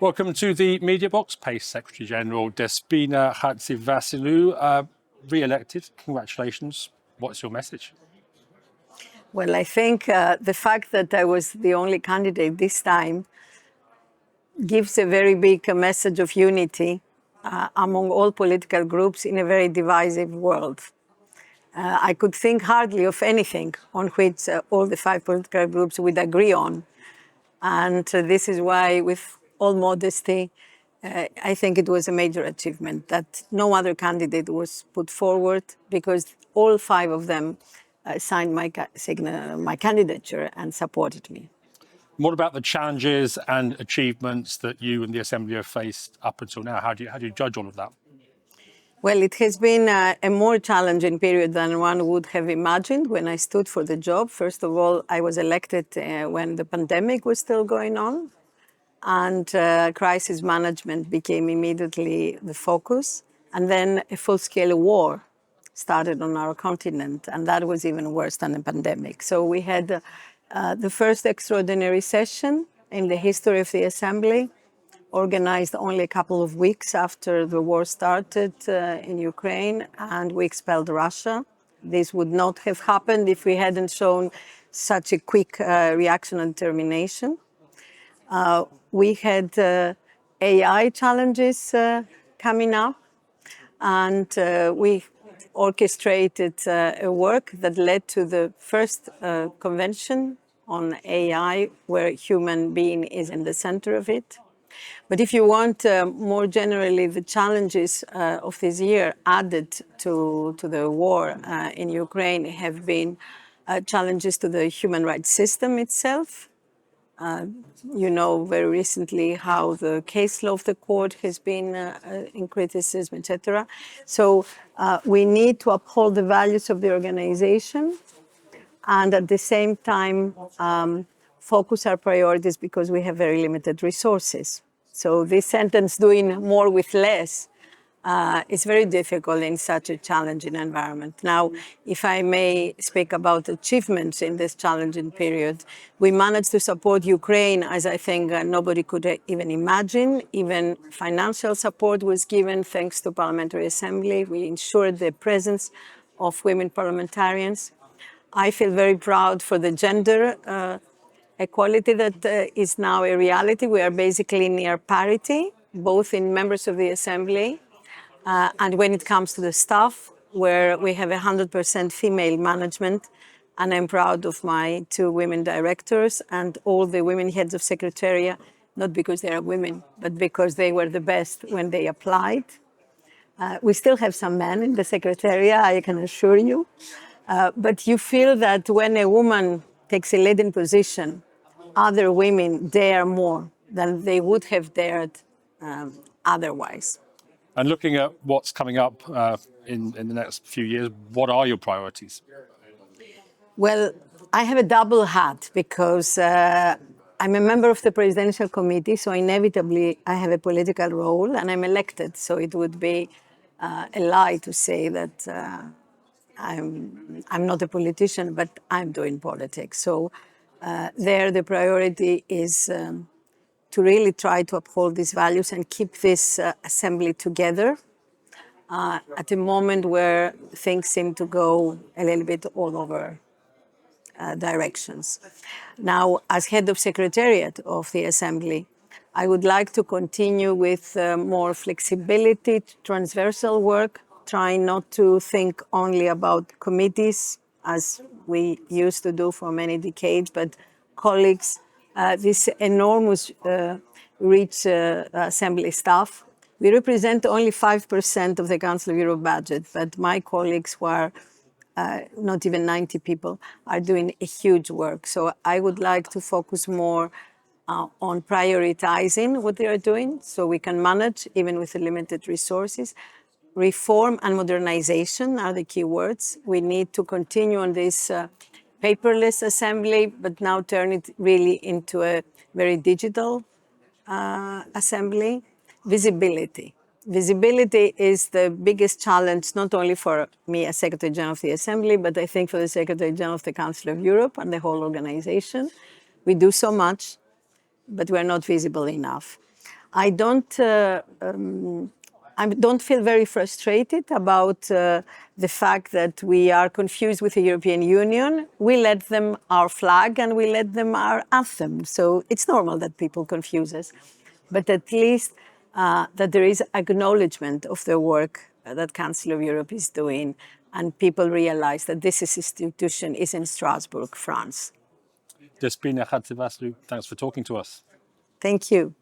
Welcome to the Mediabox. PACE Secretary General Despina Chatzivassiliou, re-elected. Congratulations. What's your message? Well, I think the fact that I was the only candidate this time gives a very big message of unity among all political groups in a very divisive world. I could think hardly of anything on which all the 5 political groups would agree on. And this is why, with all modesty, I think it was a major achievement that no other candidate was put forward, because all 5 of them signed my candidature and supported me. What about the challenges and achievements that you and the Assembly have faced up until now? How do you judge all of that? Well, it has been a more challenging period than one would have imagined when I stood for the job. First of all, I was elected when the pandemic was still going on, and crisis management became immediately the focus. And then a full-scale war started on our continent, and that was even worse than the pandemic. So we had the first extraordinary session in the history of the Assembly, organized only a couple of weeks after the war started in Ukraine, and we expelled Russia. This would not have happened if we hadn't shown such a quick reaction and determination. We had AI challenges coming up, and we orchestrated a work that led to the first convention on AI, where human being is in the center of it. But if you want, more generally, the challenges of this year added to the war in Ukraine have been challenges to the human rights system itself. You know very recently how the case law of the court has been in criticism, etc. So we need to uphold the values of the organization and at the same time focus our priorities, because we have very limited resources. So this sentence, doing more with less, is very difficult in such a challenging environment. Now, if I may speak about achievements in this challenging period, we managed to support Ukraine as I think nobody could even imagine. Even financial support was given thanks to Parliamentary Assembly. We ensured the presence of women parliamentarians. I feel very proud for the gender equality that is now a reality. We are basically near parity, both in members of the Assembly and when it comes to the staff, where we have 100% female management. And I'm proud of my 2 women directors and all the women heads of secretariat, not because they are women, but because they were the best when they applied. We still have some men in the secretariat, I can assure you. But you feel that when a woman takes a leading position, other women dare more than they would have dared otherwise. And looking at what's coming up in the next few years, what are your priorities? Well, I have a double hat because I'm a member of the Presidential Committee, so inevitably I have a political role, and I'm elected, so it would be a lie to say that I'm not a politician, but I'm doing politics. So there the priority is to really try to uphold these values and keep this Assembly together at a moment where things seem to go a little bit all over directions. Now, as head of Secretariat of the Assembly, I would like to continue with more flexibility, transversal work, trying not to think only about committees, as we used to do for many decades, but colleagues, this enormous rich Assembly staff. We represent only 5% of the Council of Europe budget, but my colleagues, who are not even 90 people, are doing a huge work. So I would like to focus more on prioritizing what they are doing so we can manage even with the limited resources. Reform and modernization are the key words. We need to continue on this paperless Assembly, but now turn it really into a very digital Assembly. Visibility. Visibility is the biggest challenge, not only for me as Secretary General of the Assembly, but I think for the Secretary General of the Council of Europe and the whole organization. We do so much, but we're not visible enough. I don't feel very frustrated about the fact that we are confused with the European Union. We let them our flag and we let them our anthem. So it's normal that people confuse us. But at least that there is acknowledgement of the work that Council of Europe is doing, and people realize that this institution is in Strasbourg, France. Despina, Chatzivassiliou, thanks for talking to us. Thank you.